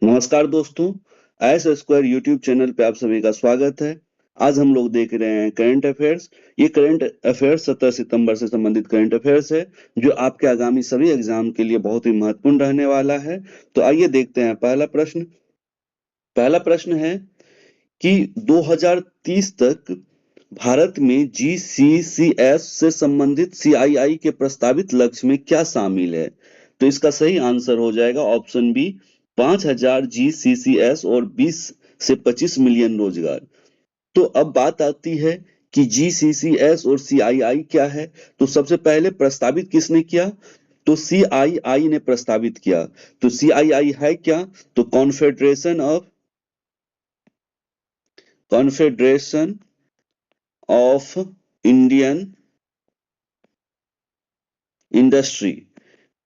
नमस्कार दोस्तों, S square YouTube channel पे आप सभी का स्वागत है। आज हम लोग देख रहे हैं करंट अफेयर्स। ये करंट अफेयर्स 17 सितंबर से संबंधित करंट अफेयर्स है, जो आपके आगामी सभी एग्जाम के लिए बहुत ही महत्वपूर्ण रहने वाला है। तो आइए देखते हैं पहला प्रश्न है कि 2030 तक भारत में जीसीसीएस से संबंधित सीआईआई के प्रस्तावित लक्ष्य में क्या शामिल है? तो इसका सही आंसर हो जाएगा ऑप्शन बी, 5,000 जीसीसीएस और 20 से 25 मिलियन रोजगार। तो अब बात आती है कि जीसीसीएस और सीआईआई क्या है। तो सबसे पहले प्रस्तावित किसने किया? तो सीआईआई ने प्रस्तावित किया। तो सीआईआई है क्या? तो कॉन्फेडरेशन ऑफ इंडियन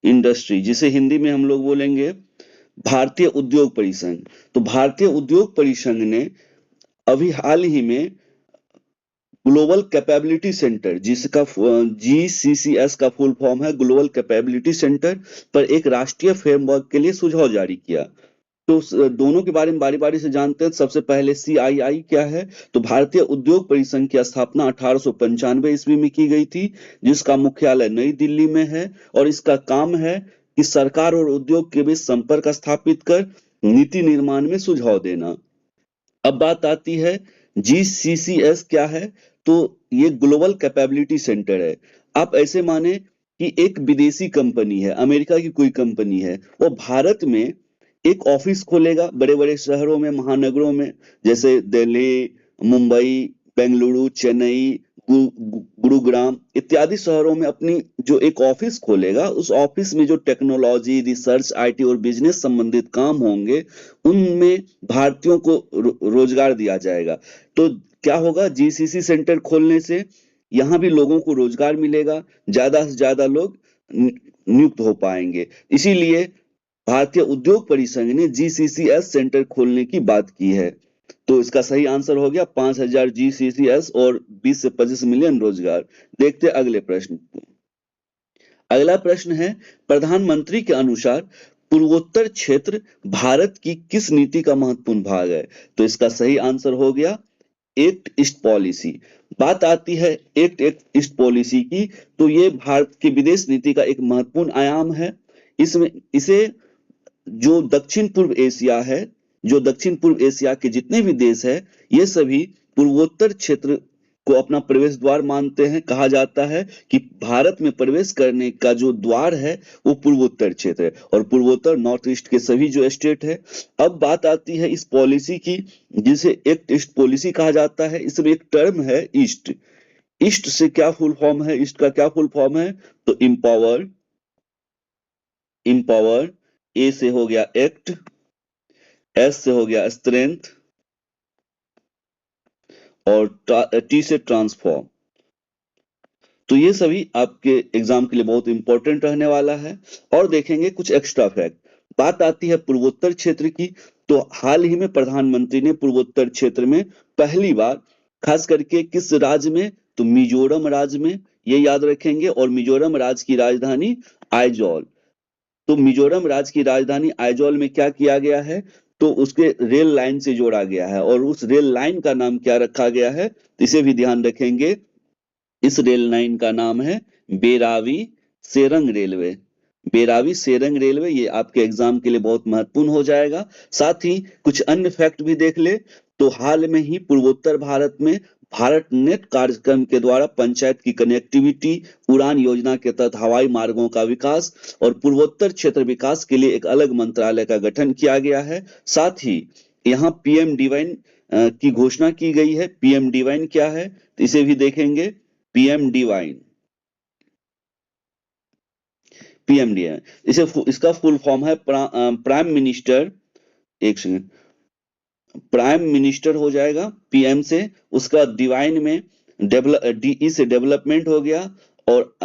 इंडस्ट्री, जिसे हिंदी में हम लोग बोलेंगे भारतीय उद्योग परिसंघ। तो भारतीय उद्योग परिसंघ ने अभी हाल ही में ग्लोबल कैपेबिलिटी सेंटर, जिसका जीसीसीएस का फुल फॉर्म है ग्लोबल कैपेबिलिटी सेंटर, पर एक राष्ट्रीय फ्रेमवर्क के लिए सुझाव जारी किया। तो दोनों के बारे में बारी बारी से जानते हैं। सबसे पहले सीआईआई क्या है? तो भारतीय उद्योग परिसंघ की स्थापना 1895 ईस्वी में की गई थी, जिसका मुख्यालय नई दिल्ली में है। और इसका काम है कि सरकार और उद्योग के बीच संपर्क स्थापित कर नीति निर्माण में सुझाव देना। अब बात आती है जीसीसीएस क्या है? तो ये ग्लोबल कैपेबिलिटी सेंटर है। आप ऐसे माने कि एक विदेशी कंपनी है, अमेरिका की कोई कंपनी है, वो भारत में एक ऑफिस खोलेगा बड़े बड़े शहरों में, महानगरों में, जैसे दिल्ली, मुंबई, बेंगलुरु, चेन्नई, गुरुग्राम इत्यादि शहरों में अपनी जो एक ऑफिस खोलेगा, उस ऑफिस में जो टेक्नोलॉजी, रिसर्च, आईटी और बिजनेस संबंधित काम होंगे, उनमें भारतीयों को रोजगार दिया जाएगा। तो क्या होगा? जीसीसी सेंटर खोलने से यहाँ भी लोगों को रोजगार मिलेगा, ज्यादा से ज्यादा लोग नियुक्त हो पाएंगे। इसीलिए भारतीय उद्योग परिसंघ ने जीसीसीएस सेंटर खोलने की बात की है। तो इसका सही आंसर हो गया 5,000 जीसीसीएस और 20 से 25 मिलियन रोजगार। देखते अगले प्रश्न। अगला प्रश्न है, प्रधानमंत्री के अनुसार पूर्वोत्तर क्षेत्र भारत की किस नीति का महत्वपूर्ण भाग है? तो इसका सही आंसर हो गया एक्ट ईस्ट पॉलिसी। बात आती है एक्ट ईस्ट पॉलिसी की, तो ये भारत की विदेश नीति का एक महत्वपूर्ण आयाम है। इसमें इसे जो दक्षिण पूर्व एशिया है, जो दक्षिण पूर्व एशिया के जितने भी देश है, ये सभी पूर्वोत्तर क्षेत्र को अपना प्रवेश द्वार मानते हैं। कहा जाता है कि भारत में प्रवेश करने का जो द्वार है वो पूर्वोत्तर क्षेत्र है, और पूर्वोत्तर नॉर्थ ईस्ट के सभी जो स्टेट है। अब बात आती है इस पॉलिसी की, जिसे एक्ट ईस्ट पॉलिसी कहा जाता है। इसमें एक टर्म है ईस्ट। ईस्ट से क्या फुल फॉर्म है? ईस्ट का क्या फुल फॉर्म है? तो इम्पावर, ए से हो गया एक्ट, एस से हो गया स्ट्रेंथ, और टी से ट्रांसफॉर्म। तो ये सभी आपके एग्जाम के लिए बहुत इंपॉर्टेंट रहने वाला है। और देखेंगे कुछ एक्स्ट्रा फैक्ट। बात आती है पूर्वोत्तर क्षेत्र की, तो हाल ही में प्रधानमंत्री ने पूर्वोत्तर क्षेत्र में पहली बार, खास करके किस राज्य में? तो मिजोरम राज्य में, ये याद रखेंगे। और मिजोरम राज्य की राजधानी आइजॉल। तो मिजोरम राज्य की राजधानी आइजॉल में क्या किया गया है? तो उसके रेल लाइन से जोड़ा गया है, और उस रेल लाइन का नाम क्या रखा गया है? तो इसे भी ध्यान रखेंगे। इस रेल लाइन का नाम है बेरावी सेरंग रेलवे। बेरावी सेरंग रेलवे, ये आपके एग्जाम के लिए बहुत महत्वपूर्ण हो जाएगा। साथ ही कुछ अन्य फैक्ट भी देख ले, तो हाल में ही पूर्वोत्तर भारत में भारत नेट कार्यक्रम के द्वारा पंचायत की कनेक्टिविटी, उड़ान योजना के तहत हवाई मार्गों का विकास और पूर्वोत्तर क्षेत्र विकास के लिए एक अलग मंत्रालय का गठन किया गया है। साथ ही यहाँ पीएम डिवाइन की घोषणा की गई है। पीएम डिवाइन क्या है? तो इसे भी देखेंगे। पीएम डिवाइन, इसे इसका फुल फॉर्म है प्राइम मिनिस्टर, एक सेकंड, प्राइम मिनिस्टर हो जाएगा पीएम से। उसका डिवाइन में डीई से डेवलपमेंट हो गया, और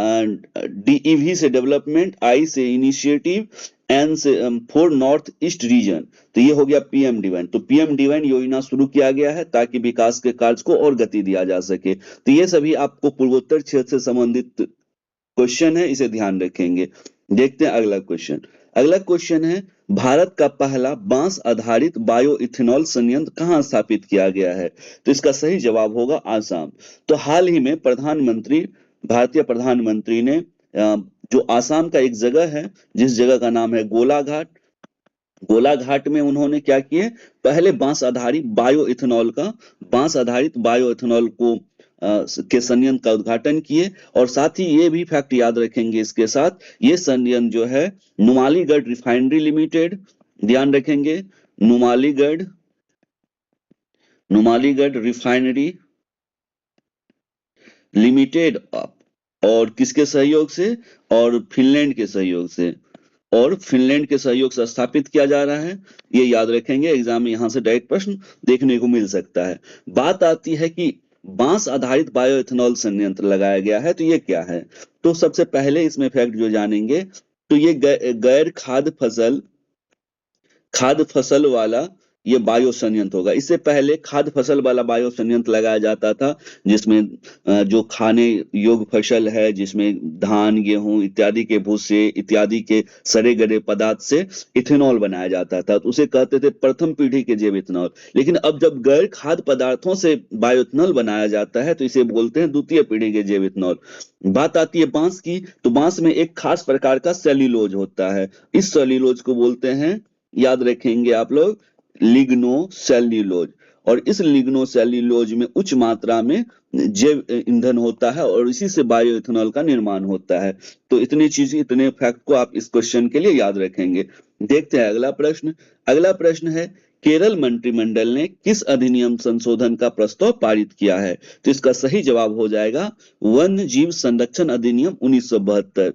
डीईवी से डेवलपमेंट, आई से इनिशिएटिव, एन से फॉर नॉर्थ ईस्ट रीजन। तो ये हो गया पीएम डिवाइन। तो पीएम डिवाइन योजना शुरू किया गया है ताकि विकास के कार्य को और गति दिया जा सके। तो ये सभी आपको पूर्वोत्तर क्षेत्र से संबंधित क्वेश्चन है, इसे ध्यान रखेंगे। देखते हैं अगला क्वेश्चन। अगला क्वेश्चन है, भारत का पहला बांस आधारित बायो इथेनॉल संयंत्र कहाँ स्थापित किया गया है? तो इसका सही जवाब होगा आसाम। तो हाल ही में भारतीय प्रधानमंत्री ने जो आसाम का एक जगह है, जिस जगह का नाम है गोलाघाट, गोलाघाट में उन्होंने क्या किए, पहले बांस आधारित बायो इथेनॉल को के संयंत्र का उद्घाटन किए। और साथ ही ये भी फैक्ट याद रखेंगे इसके साथ, ये संयंत्र जो है नुमालीगढ़ रिफाइनरी लिमिटेड, ध्यान रखेंगे, नुमालीगढ़ नुमालीगढ़ रिफाइनरी लिमिटेड, और किसके सहयोग से, और फिनलैंड के सहयोग से स्थापित किया जा रहा है। ये याद रखेंगे, एग्जाम में यहां से डायरेक्ट प्रश्न देखने को मिल सकता है। बात आती है कि बांस आधारित बायोइथेनॉल संयंत्र लगाया गया है, तो ये क्या है? तो सबसे पहले इसमें फैक्ट जो जानेंगे, तो ये गैर खाद्य फसल वाला ये बायो संयंत्र होगा। इससे पहले खाद्य फसल वाला बायो संयंत्र लगाया जाता था, जिसमें जो खाने योग्य फसल है, जिसमें धान, गेहूं इत्यादि के भूसे इत्यादि के सड़े गले पदार्थ से इथेनॉल बनाया जाता था, तो उसे कहते थे प्रथम पीढ़ी के जैव इथेनॉल। लेकिन अब जब गैर खाद्य पदार्थों से बायो इथेनॉल बनाया जाता है, तो इसे बोलते हैं द्वितीय पीढ़ी के जैव इथेनॉल। बात आती है बांस की, तो बांस में एक खास प्रकार का सेल्यूलोज होता है, इस सेल्यूलोज को बोलते हैं, याद रखेंगे आप लोग, लिग्नोसेल्यूलोज। और इस लिग्नोसेल्यूलोज में उच्च मात्रा में जैव ईंधन होता है और इसी से बायोइथेनॉल का निर्माण होता है। तो इतने फैक्ट को आप इस क्वेश्चन के लिए याद रखेंगे। देखते हैं अगला प्रश्न है, केरल मंत्रिमंडल ने किस अधिनियम संशोधन का प्रस्ताव पारित किया है? तो इसका सही जवाब हो जाएगा वन्य जीव संरक्षण अधिनियम 1972।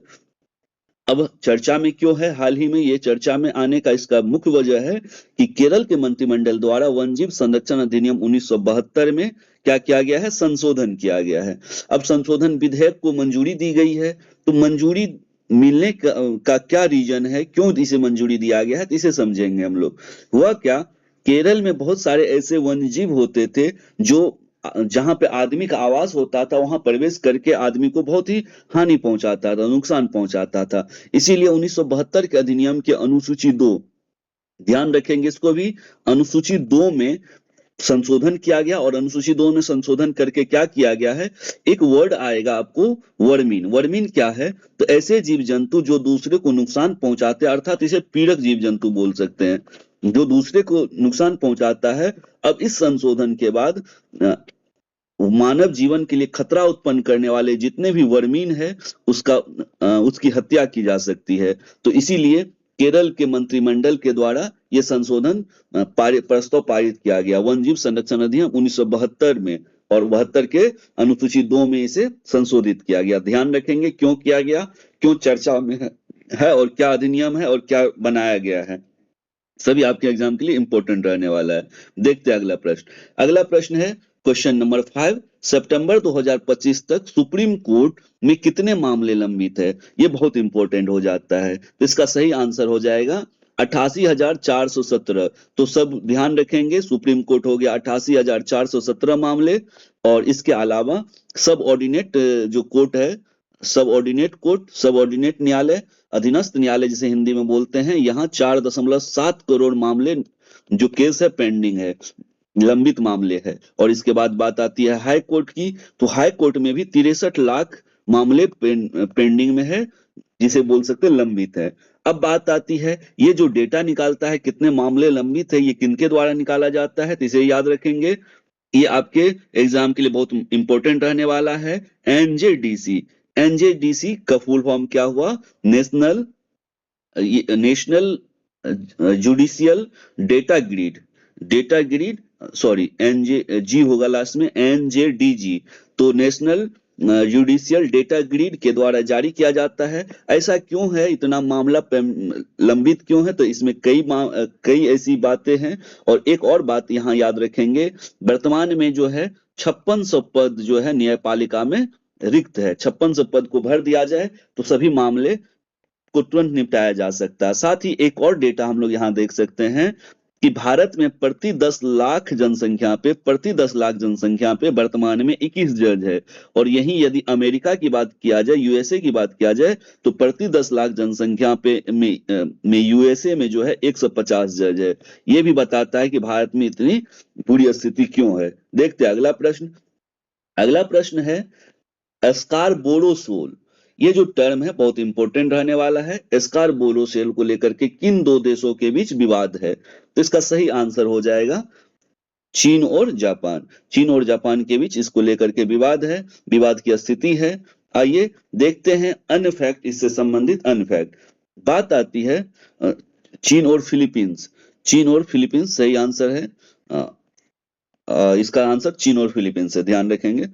अब चर्चा में क्यों है? हाल ही में ये चर्चा में आने का इसका मुख्य वजह है कि केरल के मंत्रिमंडल द्वारा वन्यजीव संरक्षण अधिनियम 1972 में क्या किया गया है? संशोधन किया गया है। अब संशोधन विधेयक को मंजूरी दी गई है, तो मंजूरी मिलने का क्या रीजन है, क्यों इसे मंजूरी दिया गया है, तो इसे समझेंगे हम लोग। हुआ क्या, केरल में बहुत सारे ऐसे वन्यजीव होते थे जो जहां पे आदमी का आवास होता था, वहां प्रवेश करके आदमी को बहुत ही हानि पहुंचाता था, नुकसान पहुंचाता था। इसीलिए 1972 के अधिनियम के अनुसूची 2, ध्यान रखेंगे इसको भी, अनुसूची 2 में संशोधन किया गया। और अनुसूची 2 में संशोधन करके क्या किया गया है, एक वर्ड आएगा आपको, वर्मीन। वर्मीन क्या है? तो ऐसे जीव जंतु जो दूसरे को नुकसान पहुंचाते हैं, अर्थात इसे पीड़क जीव जंतु बोल सकते हैं, जो दूसरे को नुकसान पहुंचाता है। अब इस संशोधन के बाद मानव जीवन के लिए खतरा उत्पन्न करने वाले जितने भी वर्मीन है, उसकी हत्या की जा सकती है। तो इसीलिए केरल के मंत्रिमंडल के द्वारा यह संशोधन प्रस्ताव पारित किया गया वन्यजीव संरक्षण अधिनियम 1972 में, और 72 के अनुसूची 2 में इसे संशोधित किया गया। ध्यान रखेंगे क्यों किया गया, क्यों चर्चा में है और क्या अधिनियम है और क्या बनाया गया है, सभी आपके एग्जाम के लिए इंपॉर्टेंट रहने वाला है। देखते हैं अगला प्रश्न है क्वेश्चन नंबर 5, सितंबर 2025 तक सुप्रीम कोर्ट में कितने मामले लंबित है? ये बहुत इंपॉर्टेंट हो जाता है, तो इसका सही आंसर हो जाएगा 88,417। तो सब ध्यान रखेंगे, सुप्रीम कोर्ट हो गया 88,417 मामले, और इसके अलावा सब ऑर्डिनेट जो कोर्ट है, सब ऑर्डिनेट न्यायालय, अधीनस्थ न्यायालय जिसे हिंदी में बोलते हैं, यहाँ 4.7 करोड़ मामले जो केस है पेंडिंग है, लंबित मामले है। और इसके बाद बात आती है हाई कोर्ट की, तो हाई कोर्ट में भी 63 लाख मामले पेंडिंग में है, जिसे बोल सकते हैं लंबित है। अब बात आती है, ये जो डेटा निकालता है कितने मामले लंबित है, ये किनके द्वारा निकाला जाता है, तो इसे याद रखेंगे, ये आपके एग्जाम के लिए बहुत इंपॉर्टेंट रहने वाला है। एनजेडीसी, एनजेडीसी का फुल फॉर्म क्या हुआ? National judicial data grid, sorry जी होगा लास्ट में, एनजेडीजी, तो नेशनल जुडिशियल डेटा ग्रिड के द्वारा जारी किया जाता है। ऐसा क्यों है, इतना मामला लंबित क्यों है? तो इसमें कई ऐसी बातें हैं। और एक और बात यहाँ याद रखेंगे, वर्तमान में जो है 5600 पद जो है न्यायपालिका में रिक्त है। 5600 पद को भर दिया जाए तो सभी मामले को तुरंत निपटाया जा सकता है। साथ ही एक और डेटा हम लोग यहाँ देख सकते हैं, कि भारत में प्रति 10 लाख जनसंख्या पे वर्तमान में 21 जज है, और यही यदि अमेरिका की बात किया जाए, यूएसए की बात किया जाए, तो प्रति 10 लाख जनसंख्या पे में यूएसए में जो है 150 जज है। ये भी बताता है कि भारत में इतनी बुरी स्थिति क्यों है। देखते हैं अगला प्रश्न। अगला प्रश्न है एस्कार्बोरोसोल। ये जो टर्म है बहुत इंपॉर्टेंट रहने वाला है। एस्कार्बोरोसेल को लेकर के किन दो देशों के बीच विवाद है? तो इसका सही आंसर हो जाएगा चीन और जापान। चीन और जापान के बीच इसको लेकर के विवाद है, विवाद की स्थिति है। आइए देखते हैं अन्य फैक्ट, इससे संबंधित अन्य फैक्ट। बात आती है चीन और फिलीपींस। चीन और फिलीपींस सही आंसर है। इसका आंसर चीन और फिलीपींस है, ध्यान रखेंगे।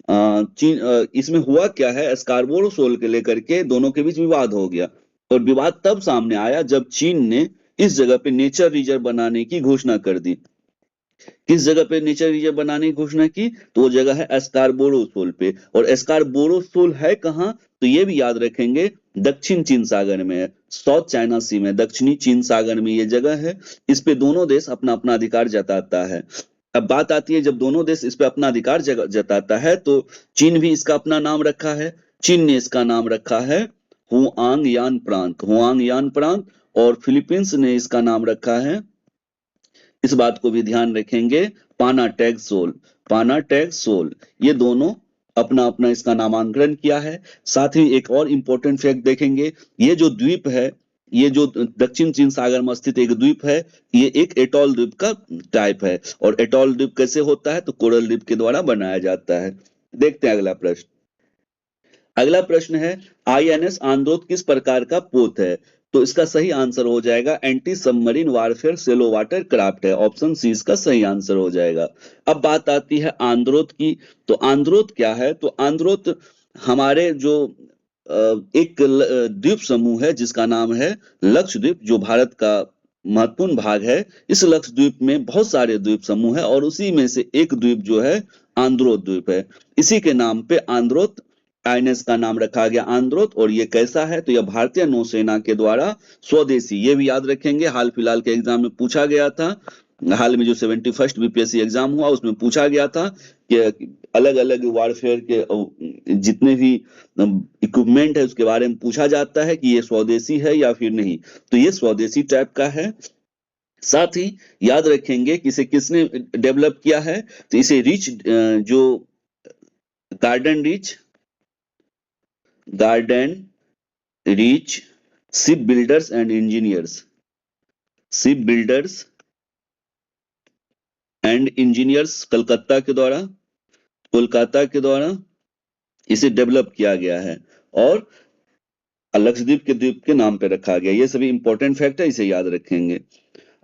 चीन इसमें हुआ क्या है, एस्कार्बोरोसोल के लेकर के दोनों के बीच विवाद हो गया, और विवाद तब सामने आया जब चीन ने इस जगह पे नेचर रिजर्व बनाने की घोषणा कर दी। किस जगह पे नेचर रिजर्व बनाने की घोषणा की? तो वो जगह है एस्कार्बोरोसोल पे। और एस्कार्बोरोसोल है कहाँ? तो ये भी याद रखेंगे, दक्षिण चीन सागर में है, साउथ चाइना सी में, दक्षिणी चीन सागर में ये जगह है। इस पे दोनों देश अपना अपना अधिकार जताता है। अब बात आती है, जब दोनों देश इस पे अपना अधिकार जताता है तो चीन भी इसका अपना नाम रखा है। चीन ने इसका नाम रखा है हुआंग यान प्रांत, हुआंग यान प्रांत, और फिलीपींस ने इसका नाम रखा है, इस बात को भी ध्यान रखेंगे, पाना टैग सोल। पाना टैग सोल, ये दोनों अपना अपना इसका नामांकन किया है। साथ ही एक और इंपॉर्टेंट फैक्ट देखेंगे, ये जो द्वीप है, ये जो दक्षिण चीन सागर में स्थित एक द्वीप है, ये एक एटॉल द्वीप का टाइप है। और एटॉल द्वीप कैसे होता है? तो कोरल द्वीप के द्वारा बनाया जाता है। देखते हैं अगला प्रश्न। अगला प्रश्न है आईएनएस आंद्रोथ किस प्रकार का पोत है? तो इसका सही आंसर हो जाएगा anti submarine warfare shallow water craft है। ऑप्शन सी इसका सही आंसर हो जाएगा। अब बात आती है आंद्रोथ की। तो आंद्रोथ क्या है? तो आंद्रोथ हमारे जो एक द्वीप समूह है जिसका नाम है लक्षद्वीप, जो भारत का महत्वपूर्ण भाग है। इस लक्षद्वीप में बहुत सारे द्वीप समूह है, और उसी में से एक द्वीप जो है आंद्रोथ द्वीप है। इसी के नाम पे आंद्रोथ आईएनएस का नाम रखा गया आंद्रोथ। और ये कैसा है? तो यह भारतीय नौसेना के द्वारा स्वदेशी, ये भी याद रखेंगे, हाल फिलहाल के एग्जाम में पूछा गया था। हाल में जो 71st बीपीएससी एग्जाम हुआ उसमें पूछा गया था कि अलग अलग वारफेयर के जितने भी इक्विपमेंट है उसके बारे में पूछा जाता है कि ये स्वदेशी है या फिर नहीं। तो ये स्वदेशी टाइप का है। साथ ही याद रखेंगे कि इसे किसने डेवलप किया है? तो इसे रिच जो garden reach ship builders and engineers, ship builders and engineers Kolkata के द्वारा इसे डेवलप किया गया है, और लक्षद्वीप के द्वीप के नाम पे रखा गया। ये सभी इंपॉर्टेंट फैक्ट है, इसे याद रखेंगे।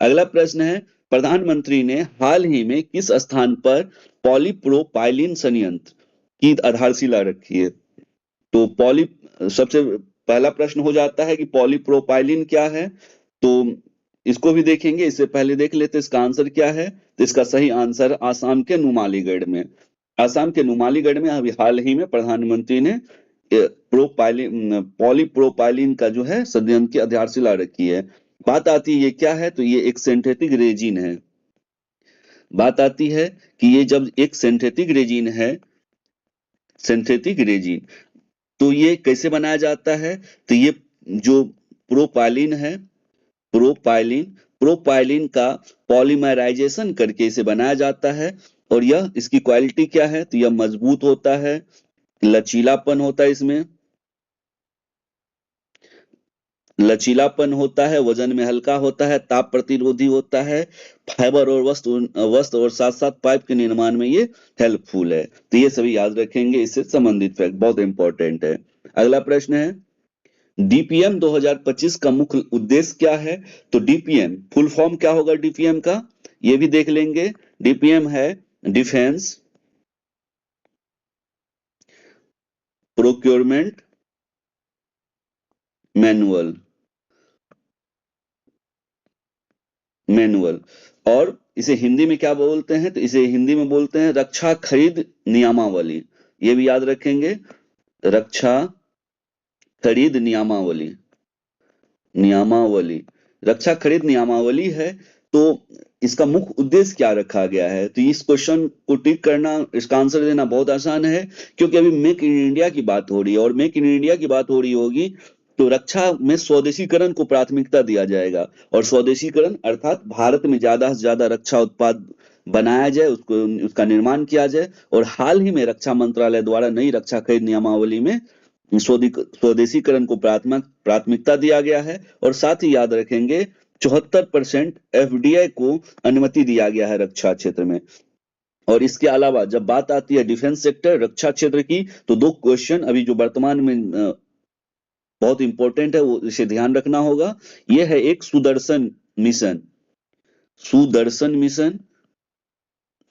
अगला प्रश्न है प्रधानमंत्री ने हाल ही में किस स्थान पर पॉलीप्रोपाइलीन संयंत्र की आधारशिला रखी है? तो सबसे पहला प्रश्न हो जाता है कि पॉलीप्रोपाइलीन क्या है। तो इसको भी देखेंगे, इससे पहले देख लेते हैं इसका आंसर क्या है। तो इसका सही आंसर आसाम के नुमालीगढ़ में, आसाम के नुमालीगढ़ में अभी हाल ही में प्रधानमंत्री ने पॉलीप्रोपाइलीन का जो है संयंत्र की आधारशिला रखी है। बात आती है ये क्या है? तो ये एक सिंथेटिक रेजिन है। बात आती है कि ये जब एक सिंथेटिक रेजिन है, सिंथेटिक रेजिन, तो ये कैसे बनाया जाता है? तो ये जो प्रोपाइलिन है, प्रोपाइलिन प्रोपाइलिन का पॉलीमराइजेशन करके इसे बनाया जाता है। और यह इसकी क्वालिटी क्या है? तो यह मजबूत होता है, लचीलापन होता है, इसमें लचीलापन होता है, वजन में हल्का होता है, ताप प्रतिरोधी होता है, फाइबर और वस्त्र और साथ साथ पाइप के निर्माण में ये हेल्पफुल है। तो ये सभी याद रखेंगे, इससे संबंधित फैक्ट बहुत इंपॉर्टेंट है। अगला प्रश्न है डीपीएम 2025 का मुख्य उद्देश्य क्या है? तो डीपीएम फुल फॉर्म क्या होगा डीपीएम का, ये भी देख लेंगे। डीपीएम है डिफेंस प्रोक्योरमेंट मैनुअल, मैनुअल। और इसे हिंदी में क्या बोलते हैं? तो इसे हिंदी में बोलते हैं रक्षा खरीद नियमावली। ये भी याद रखेंगे, रक्षा खरीद नियमावली, नियमावली, रक्षा खरीद नियमावली है। तो इसका मुख्य उद्देश्य क्या रखा गया है? तो इस क्वेश्चन को टिक करना, इसका आंसर देना बहुत आसान है, क्योंकि अभी मेक इन इंडिया की बात हो रही है, और मेक इन इंडिया की बात हो रही होगी तो रक्षा में स्वदेशीकरण को प्राथमिकता दिया जाएगा। और स्वदेशीकरण अर्थात भारत में ज्यादा से ज्यादा रक्षा उत्पाद बनाया जाए, उसको उसका निर्माण किया जाए। और हाल ही में रक्षा मंत्रालय द्वारा नई रक्षा खरीद नियमावली में स्वदेशीकरण को प्राथमिकता दिया गया है। और साथ ही याद रखेंगे 74% एफडीआई को अनुमति दिया गया है रक्षा क्षेत्र में। और इसके अलावा जब बात आती है डिफेंस सेक्टर, रक्षा क्षेत्र की, तो दो क्वेश्चन अभी जो वर्तमान में बहुत इंपॉर्टेंट है, वो इसे ध्यान रखना होगा। यह है एक सुदर्शन मिशन, सुदर्शन मिशन,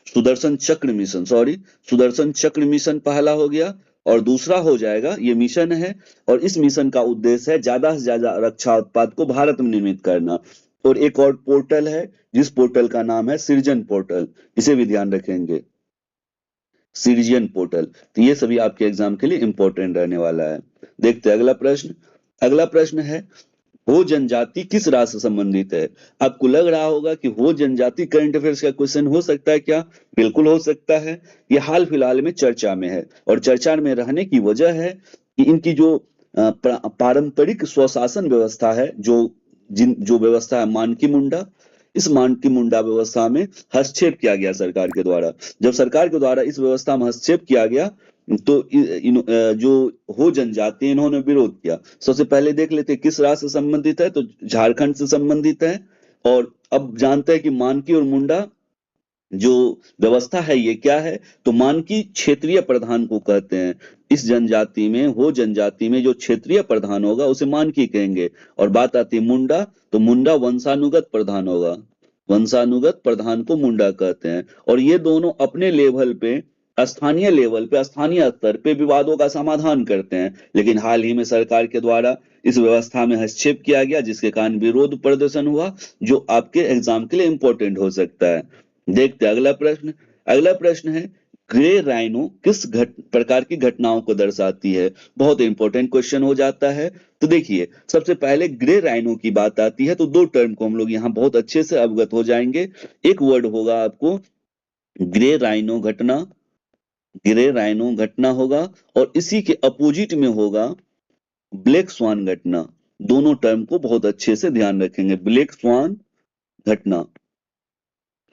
सुदर्शन चक्र मिशन, सॉरी, सुदर्शन चक्र मिशन पहला हो गया। और दूसरा हो जाएगा, ये मिशन है, और इस मिशन का उद्देश्य है ज्यादा से ज्यादा रक्षा उत्पाद को भारत में निर्मित करना। और एक और पोर्टल है, जिस पोर्टल का नाम है सृजन पोर्टल, इसे भी ध्यान रखेंगे, सृजन पोर्टल। तो ये सभी आपके एग्जाम के लिए इंपॉर्टेंट रहने वाला है। देखते हैं अगला प्रश्न। अगला प्रश्न है, हो जनजाति किस राज्य से संबंधित है? आपको लग रहा होगा कि हो जनजाति करंट अफेयर्स का क्वेश्चन हो सकता है क्या? बिल्कुल हो सकता है। ये हाल फिलहाल में चर्चा में है, और चर्चा में रहने की वजह है कि इनकी जो पारंपरिक स्वशासन व्यवस्था है, जो व्यवस्था है मानकी मुंडा, इस मानकी मुंडा व्यवस्था में हस्तक्षेप किया गया सरकार के द्वारा। जब सरकार के द्वारा इस व्यवस्था में हस्तक्षेप किया गया, तो जो हो जनजाति, इन्होंने विरोध किया। सबसे पहले देख लेते हैं किस राज्य से संबंधित है, तो झारखंड से संबंधित है। और अब जानते हैं कि मानकी और मुंडा जो व्यवस्था है ये क्या है, तो मानकी क्षेत्रीय प्रधान को कहते हैं। इस जनजाति में, हो जनजाति में जो क्षेत्रीय प्रधान होगा उसे मानकी कहेंगे। और बात आती है मुंडा, तो मुंडा वंशानुगत प्रधान होगा, वंशानुगत प्रधान को मुंडा कहते हैं। और ये दोनों अपने लेवल पे, स्थानीय लेवल पे, स्थानीय स्तर पे विवादों का समाधान करते हैं। लेकिन हाल ही में सरकार के द्वारा इस व्यवस्था में हस्तक्षेप किया गया, जिसके कारण विरोध प्रदर्शन हुआ, जो आपके एग्जाम के लिए इंपॉर्टेंट हो सकता है। देखते हैं अगला प्रश्न। अगला प्रश्न है, ग्रे राइनो किस प्रकार की घटनाओं को दर्शाती है? बहुत इंपॉर्टेंट क्वेश्चन हो जाता है। तो देखिए, सबसे पहले ग्रे राइनो की बात आती है, तो दो टर्म को हम लोग यहाँ बहुत अच्छे से अवगत हो जाएंगे। एक वर्ड होगा आपको ग्रे राइनो घटना, ग्रे राइनो घटना होगा, और इसी के अपोजिट में होगा ब्लैक स्वान घटना। दोनों टर्म को बहुत अच्छे से ध्यान रखेंगे। ब्लैक स्वान घटना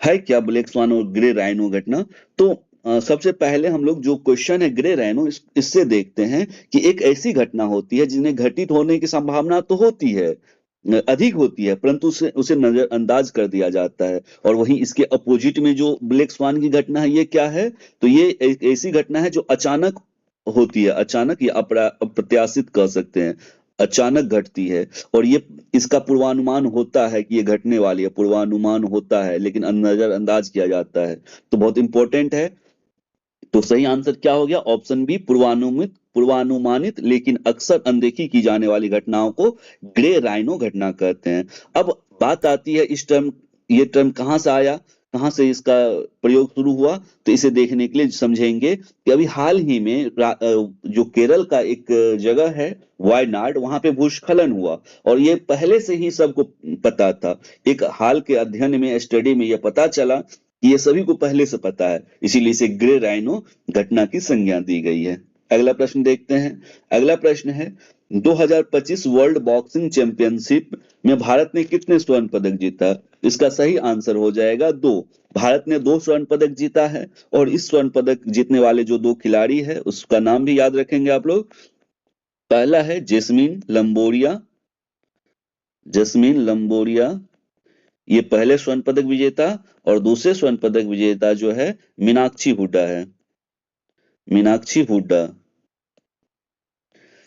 है क्या? ब्लैक स्वान और ग्रे राइनो घटना। तो सबसे पहले हम लोग जो क्वेश्चन है ग्रे राइनो, इससे देखते हैं कि एक ऐसी घटना होती है जिन्हें घटित होने की संभावना तो होती है, अधिक होती है, परंतु उसे उसे नजरअंदाज कर दिया जाता है। और वहीं इसके अपोजिट में जो ब्लैक स्वान की घटना है, ये क्या है? तो ये एक ऐसी घटना है जो अचानक होती है, अचानक या अप्रत्याशित कह सकते हैं, अचानक घटती है। और ये, इसका पूर्वानुमान होता है कि ये घटने वाली है, पूर्वानुमान होता है, लेकिन नजरअंदाज किया जाता है। तो बहुत इंपॉर्टेंट है। तो सही आंसर क्या हो गया? ऑप्शन बी, पूर्वानुमानित लेकिन अक्सर अनदेखी की जाने वाली घटनाओं को ग्रे राइनो घटना कहते हैं। अब बात आती है इस टर्म, ये टर्म कहां से आया, कहां से इसका प्रयोग शुरू हुआ? तो इसे देखने के लिए समझेंगे कि अभी हाल ही में जो केरल का एक जगह है वायनाड, वहां पे भूस्खलन हुआ। और ये पहले से ही सबको पता था। एक हाल के अध्ययन में, स्टडी में, यह पता चला कि ये सभी को पहले से पता है, इसीलिए इसे ग्रे राइनो घटना की संज्ञा दी गई है। अगला प्रश्न देखते हैं। अगला प्रश्न है, 2025 वर्ल्ड बॉक्सिंग चैंपियनशिप में भारत ने कितने स्वर्ण पदक जीता? इसका सही आंसर हो जाएगा 2। भारत ने 2 स्वर्ण पदक जीता है। और इस स्वर्ण पदक जीतने वाले जो 2 खिलाड़ी है, उसका नाम भी याद रखेंगे आप लोग। पहला है जेस्मिन लंबोरिया, जस्मिन लंबोरिया, ये पहले स्वर्ण पदक विजेता। और दूसरे स्वर्ण पदक विजेता जो है मीनाक्षी हुड्डा है, मीनाक्षी हुड्डा।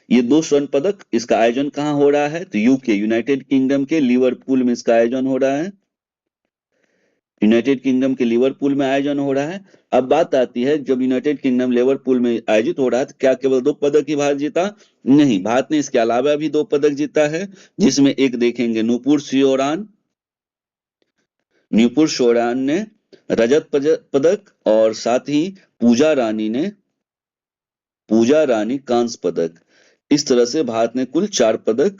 ये 2 स्वर्ण पदक, इसका आयोजन कहाँ हो रहा है? तो यूके, यूनाइटेड किंगडम के लिवरपूल में इसका आयोजन हो रहा है। यूनाइटेड किंगडम के लिवरपूल में आयोजन हो रहा है। अब बात आती है, जब यूनाइटेड किंगडम लिवरपूल में आयोजित हो रहा है, तो क्या केवल 2 पदक ही भारत जीता? नहीं, भारत ने इसके अलावा भी 2 पदक जीता है, जिसमें एक देखेंगे नुपुर सियोरान, नुपुर सियोरान ने रजत पदक, और साथ ही पूजा रानी ने, पूजा रानी कांस्य पदक। इस तरह से भारत ने कुल 4 पदक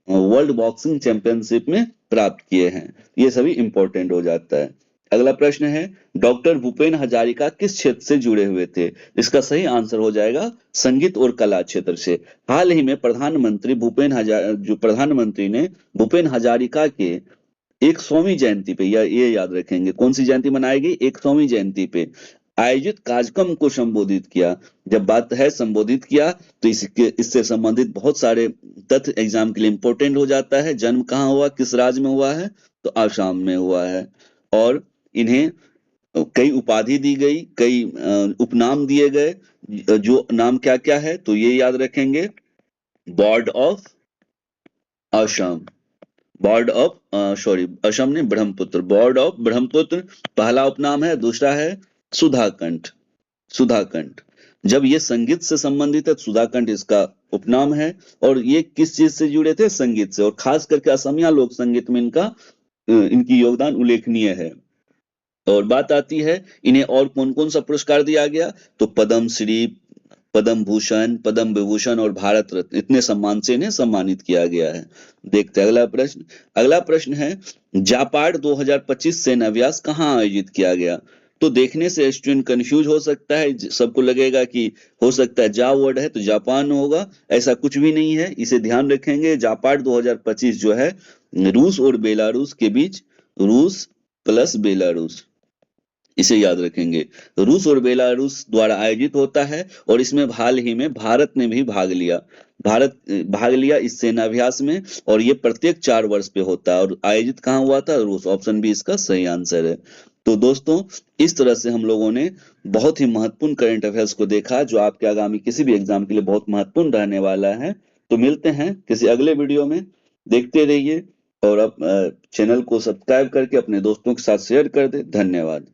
वर्ल्ड बॉक्सिंग चैंपियनशिप में प्राप्त किए हैं। ये सभी इंपॉर्टेंट हो जाता है। अगला प्रश्न है, डॉक्टर भूपेन हजारिका किस क्षेत्र से जुड़े हुए थे? इसका सही आंसर हो जाएगा संगीत और कला क्षेत्र से। हाल ही में प्रधानमंत्री ने भूपेन हजारिका के 100वीं जयंती पे, या ये याद रखेंगे, कौन सी जयंती मनाई गई? 100वीं जयंती पे आयोजित कार्यक्रम को संबोधित किया। जब बात है संबोधित किया, तो इससे संबंधित बहुत सारे तथ्य एग्जाम के लिए इंपॉर्टेंट हो जाता है। जन्म कहाँ हुआ, किस राज्य में हुआ है? तो आसाम में हुआ है। और इन्हें कई उपाधि दी गई, कई उपनाम दिए गए। जो नाम क्या क्या है, तो ये याद रखेंगे, बॉर्ड ऑफ असम, असम ने ब्रह्मपुत्र, बॉर्ड ऑफ ब्रह्मपुत्र पहला उपनाम है। दूसरा है सुधाकंठ, सुधाकंठ। जब ये संगीत से संबंधित है, सुधाकंठ इसका उपनाम है। और ये किस चीज से जुड़े थे? संगीत से, और खास करके असमिया लोक संगीत में इनकी योगदान उल्लेखनीय है। और बात आती है इन्हें और कौन कौन सा पुरस्कार दिया गया, तो पद्म श्री, पद्म भूषण, पद्म विभूषण और भारत रत्न, इतने सम्मान से इन्हें सम्मानित किया गया है। देखते हैं अगला प्रश्न। अगला प्रश्न है, जापाड 2025 सेना अभ्यास कहाँ आयोजित किया गया? तो देखने से स्टूडेंट कंफ्यूज हो सकता है, सबको लगेगा कि हो सकता है जा वर्ड है तो जापान होगा। ऐसा कुछ भी नहीं है, इसे ध्यान रखेंगे। जापाड 2025 जो है रूस और बेलारूस के बीच, रूस प्लस बेलारूस, इसे याद रखेंगे। रूस और बेलारूस द्वारा आयोजित होता है, और इसमें हाल ही में भारत ने भी भारत भाग लिया इस सेनाभ्यास में। और ये प्रत्येक 4 वर्ष पे होता है, और आयोजित कहाँ हुआ था? रूस। ऑप्शन बी इसका सही आंसर है। तो दोस्तों, इस तरह से हम लोगों ने बहुत ही महत्वपूर्ण करंट अफेयर्स को देखा, जो आपके आगामी किसी भी एग्जाम के लिए बहुत महत्वपूर्ण रहने वाला है। तो मिलते हैं किसी अगले वीडियो में, देखते रहिए। और अब चैनल को सब्सक्राइब करके अपने दोस्तों के साथ शेयर कर दे। धन्यवाद।